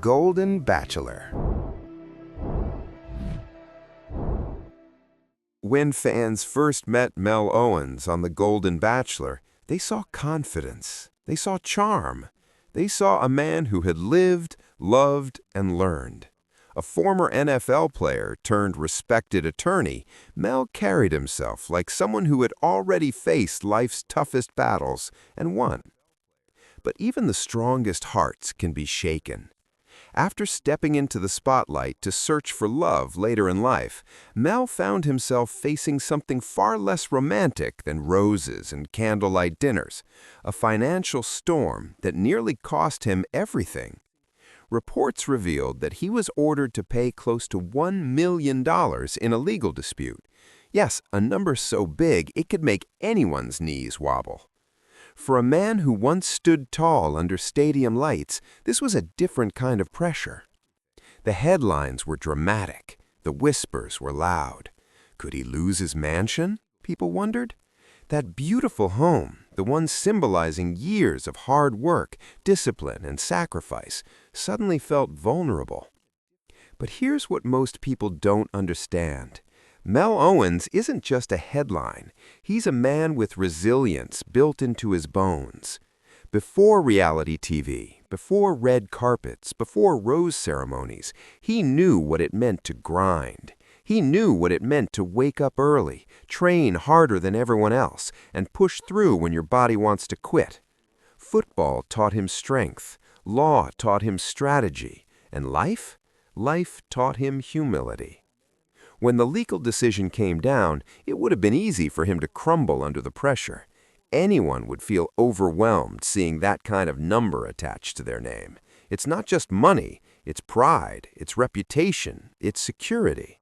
Golden Bachelor. When fans first met Mel Owens on The Golden Bachelor, they saw confidence, they saw charm, they saw a man who had lived, loved, and learned. A former NFL player turned respected attorney, Mel carried himself like someone who had already faced life's toughest battles and won. But even the strongest hearts can be shaken. After stepping into the spotlight to search for love later in life, Mel found himself facing something far less romantic than roses and candlelight dinners, a financial storm that nearly cost him everything. Reports revealed that he was ordered to pay close to $1 million in a legal dispute. Yes, a number so big it could make anyone's knees wobble. For a man who once stood tall under stadium lights, this was a different kind of pressure. The headlines were dramatic. The whispers were loud. Could he lose his mansion? People wondered. That beautiful home, the one symbolizing years of hard work, discipline, and sacrifice, suddenly felt vulnerable. But here's what most people don't understand. Mel Owens isn't just a headline. He's a man with resilience built into his bones. Before reality TV, before red carpets, before rose ceremonies, he knew what it meant to grind. He knew what it meant to wake up early, train harder than everyone else, and push through when your body wants to quit. Football taught him strength, law taught him strategy, and life taught him humility. When the legal decision came down, it would have been easy for him to crumble under the pressure. Anyone would feel overwhelmed seeing that kind of number attached to their name. It's not just money, it's pride, it's reputation, it's security.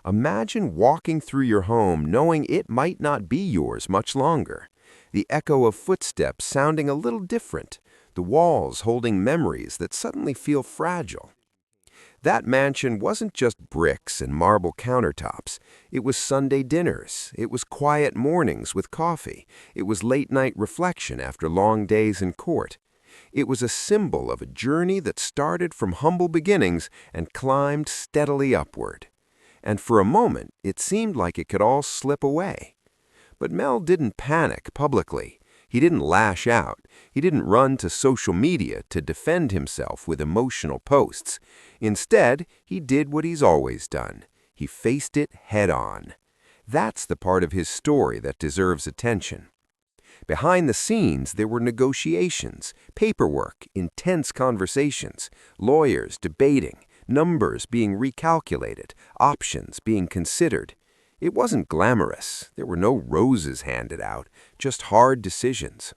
Imagine walking through your home knowing it might not be yours much longer. The echo of footsteps sounding a little different, the walls holding memories that suddenly feel fragile. That mansion wasn't just bricks and marble countertops. It was Sunday dinners. It was quiet mornings with coffee. It was late-night reflection after long days in court. It was a symbol of a journey that started from humble beginnings and climbed steadily upward. And for a moment, it seemed like it could all slip away. But Mel didn't panic publicly. He didn't lash out. He didn't run to social media to defend himself with emotional posts. Instead, he did what he's always done. He faced it head-on. That's the part of his story that deserves attention. Behind the scenes, there were negotiations, paperwork, intense conversations, lawyers debating, numbers being recalculated, options being considered. It wasn't glamorous. There were no roses handed out, just hard decisions.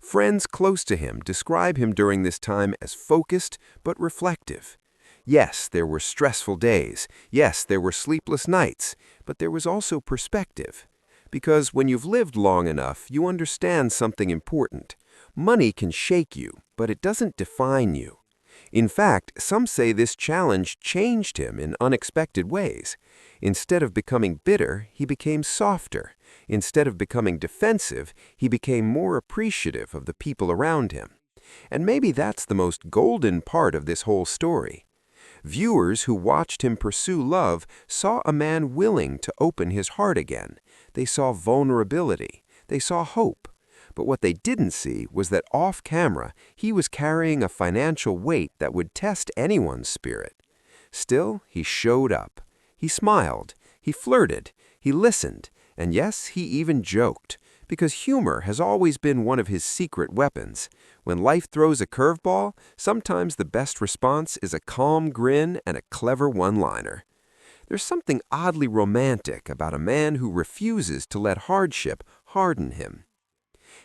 Friends close to him describe him during this time as focused but reflective. Yes, there were stressful days. Yes, there were sleepless nights. But there was also perspective. Because when you've lived long enough, you understand something important. Money can shake you, but it doesn't define you. In fact, some say this challenge changed him in unexpected ways. Instead of becoming bitter, he became softer. Instead of becoming defensive, he became more appreciative of the people around him. And maybe that's the most golden part of this whole story. Viewers who watched him pursue love saw a man willing to open his heart again. They saw vulnerability. They saw hope. But what they didn't see was that off-camera, he was carrying a financial weight that would test anyone's spirit. Still, he showed up. He smiled. He flirted. He listened. And yes, he even joked. Because humor has always been one of his secret weapons. When life throws a curveball, sometimes the best response is a calm grin and a clever one-liner. There's something oddly romantic about a man who refuses to let hardship harden him.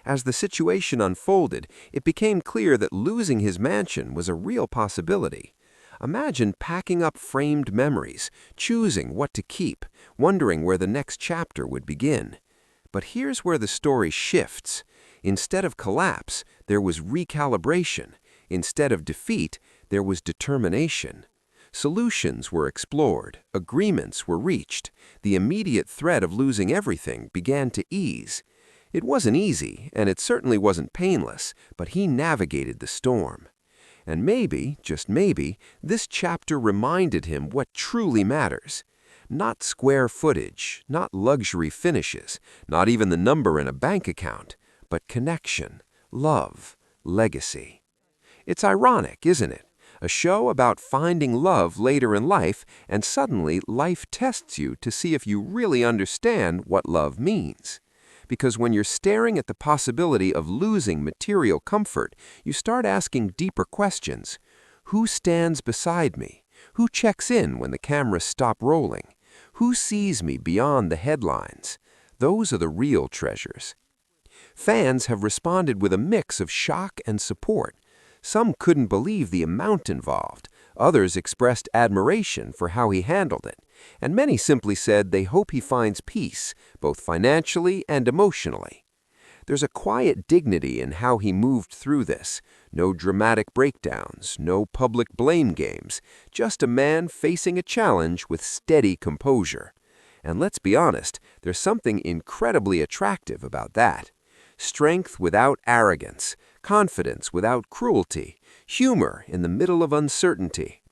As the situation unfolded, it became clear that losing his mansion was a real possibility. Imagine packing up framed memories, choosing what to keep, wondering where the next chapter would begin. But here's where the story shifts. Instead of collapse, there was recalibration. Instead of defeat, there was determination. Solutions were explored, agreements were reached. The immediate threat of losing everything began to ease. It wasn't easy, and it certainly wasn't painless, but he navigated the storm. And maybe, just maybe, this chapter reminded him what truly matters. Not square footage, not luxury finishes, not even the number in a bank account, but connection, love, legacy. It's ironic, isn't it? A show about finding love later in life, and suddenly life tests you to see if you really understand what love means. Because when you're staring at the possibility of losing material comfort, you start asking deeper questions. Who stands beside me? Who checks in when the cameras stop rolling? Who sees me beyond the headlines? Those are the real treasures. Fans have responded with a mix of shock and support. Some couldn't believe the amount involved. Others expressed admiration for how he handled it. And many simply said they hope he finds peace, both financially and emotionally. There's a quiet dignity in how he moved through this. No dramatic breakdowns, no public blame games, just a man facing a challenge with steady composure. And let's be honest, there's something incredibly attractive about that. Strength without arrogance, confidence without cruelty, humor in the middle of uncertainty.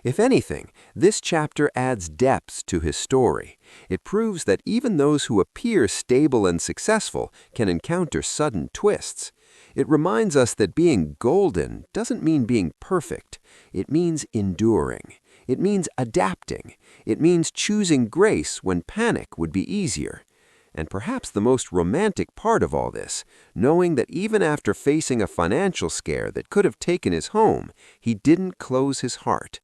If anything, this chapter adds depth to his story. It proves that even those who appear stable and successful can encounter sudden twists. It reminds us that being golden doesn't mean being perfect. It means enduring. It means adapting. It means choosing grace when panic would be easier. And perhaps the most romantic part of all this, knowing that even after facing a financial scare that could have taken his home, he didn't close his heart.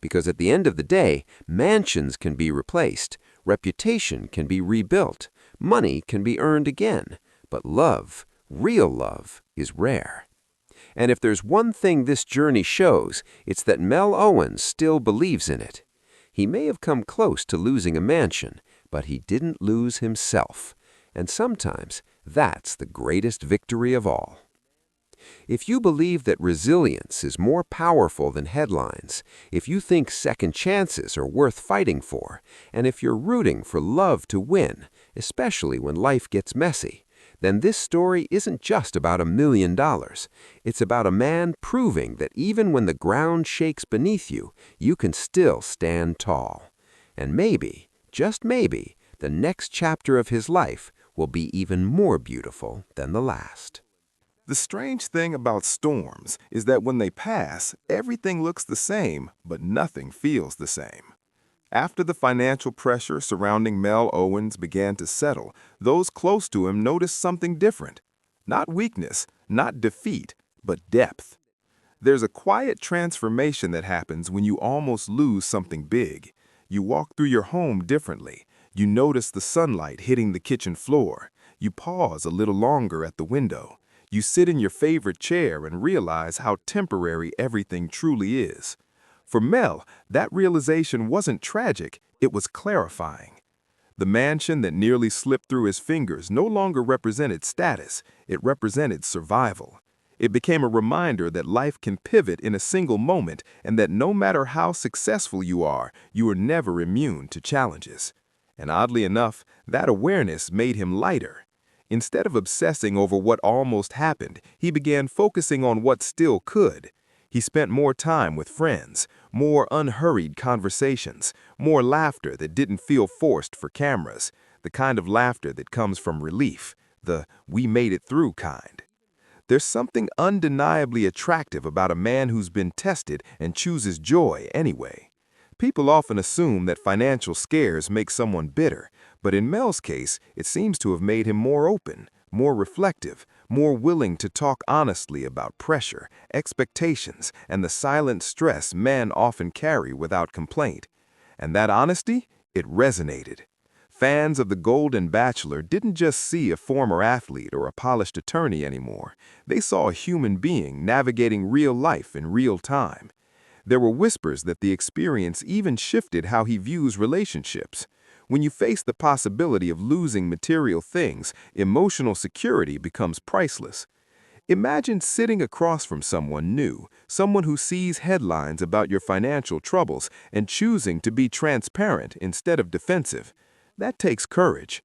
Because at the end of the day, mansions can be replaced, reputation can be rebuilt, money can be earned again, but love, real love, is rare. And if there's one thing this journey shows, it's that Mel Owens still believes in it. He may have come close to losing a mansion, but he didn't lose himself. And sometimes that's the greatest victory of all. If you believe that resilience is more powerful than headlines, if you think second chances are worth fighting for, and if you're rooting for love to win, especially when life gets messy, then this story isn't just about $1 million. It's about a man proving that even when the ground shakes beneath you, you can still stand tall. And maybe, just maybe, the next chapter of his life will be even more beautiful than the last. The strange thing about storms is that when they pass, everything looks the same, but nothing feels the same. After the financial pressure surrounding Mel Owens began to settle, those close to him noticed something different. Not weakness, not defeat, but depth. There's a quiet transformation that happens when you almost lose something big. You walk through your home differently. You notice the sunlight hitting the kitchen floor. You pause a little longer at the window. You sit in your favorite chair and realize how temporary everything truly is. For Mel, that realization wasn't tragic, it was clarifying. The mansion that nearly slipped through his fingers no longer represented status, it represented survival. It became a reminder that life can pivot in a single moment and that no matter how successful you are never immune to challenges. And oddly enough, that awareness made him lighter. Instead of obsessing over what almost happened, he began focusing on what still could. He spent more time with friends, more unhurried conversations, more laughter that didn't feel forced for cameras, the kind of laughter that comes from relief, the "we made it through" kind. There's something undeniably attractive about a man who's been tested and chooses joy anyway. People often assume that financial scares make someone bitter, but in Mel's case, it seems to have made him more open, more reflective, more willing to talk honestly about pressure, expectations, and the silent stress men often carry without complaint. And that honesty, it resonated. Fans of the Golden Bachelor didn't just see a former athlete or a polished attorney anymore. They saw a human being navigating real life in real time. There were whispers that the experience even shifted how he views relationships. When you face the possibility of losing material things, emotional security becomes priceless. Imagine sitting across from someone new, someone who sees headlines about your financial troubles and choosing to be transparent instead of defensive. That takes courage.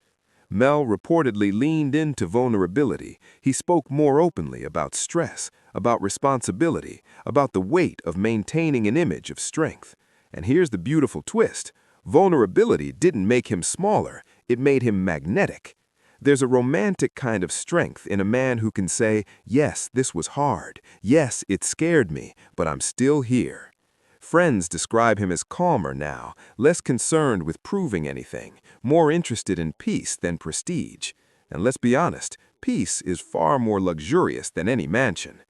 Mel reportedly leaned into vulnerability. He spoke more openly about stress, about responsibility, about the weight of maintaining an image of strength. And here's the beautiful twist. Vulnerability didn't make him smaller, it made him magnetic. There's a romantic kind of strength in a man who can say, yes, this was hard, yes, it scared me, but I'm still here. Friends describe him as calmer now, less concerned with proving anything, more interested in peace than prestige. And let's be honest, peace is far more luxurious than any mansion.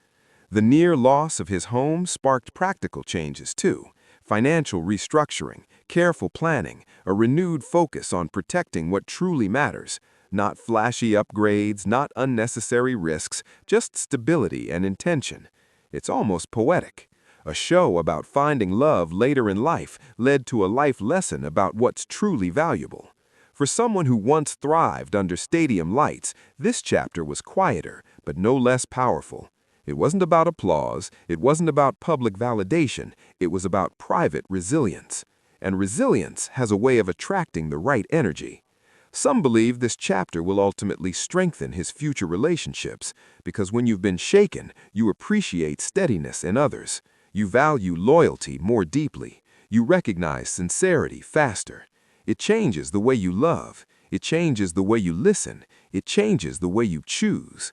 The near loss of his home sparked practical changes too. Financial restructuring, careful planning, a renewed focus on protecting what truly matters. Not flashy upgrades, not unnecessary risks, just stability and intention. It's almost poetic. A show about finding love later in life led to a life lesson about what's truly valuable. For someone who once thrived under stadium lights, this chapter was quieter, but no less powerful. It wasn't about applause, it wasn't about public validation, it was about private resilience. And resilience has a way of attracting the right energy. Some believe this chapter will ultimately strengthen his future relationships, because when you've been shaken, you appreciate steadiness in others. You value loyalty more deeply. You recognize sincerity faster. It changes the way you love. It changes the way you listen. It changes the way you choose.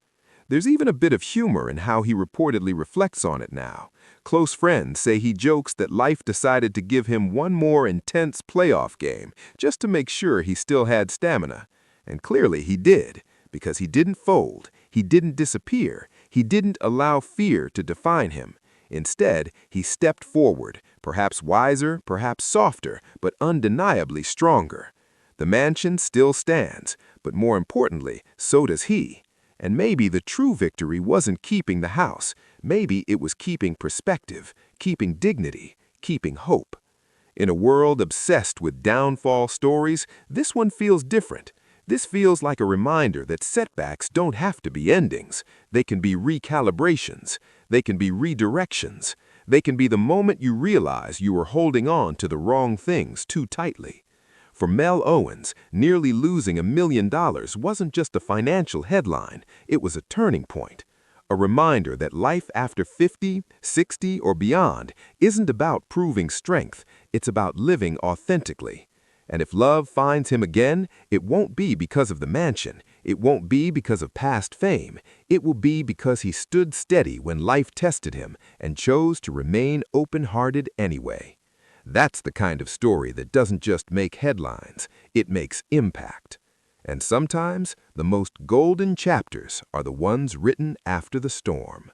There's even a bit of humor in how he reportedly reflects on it now. Close friends say he jokes that life decided to give him one more intense playoff game just to make sure he still had stamina. And clearly he did, because he didn't fold, he didn't disappear, he didn't allow fear to define him. Instead, he stepped forward, perhaps wiser, perhaps softer, but undeniably stronger. The mansion still stands, but more importantly, so does he. And maybe the true victory wasn't keeping the house. Maybe it was keeping perspective, keeping dignity, keeping hope. In a world obsessed with downfall stories, this one feels different. This feels like a reminder that setbacks don't have to be endings. They can be recalibrations. They can be redirections. They can be the moment you realize you were holding on to the wrong things too tightly. For Mel Owens, nearly losing $1 million wasn't just a financial headline, it was a turning point. A reminder that life after 50, 60, or beyond isn't about proving strength, it's about living authentically. And if love finds him again, it won't be because of the mansion, it won't be because of past fame, it will be because he stood steady when life tested him and chose to remain open-hearted anyway. That's the kind of story that doesn't just make headlines, it makes impact. And sometimes, the most golden chapters are the ones written after the storm.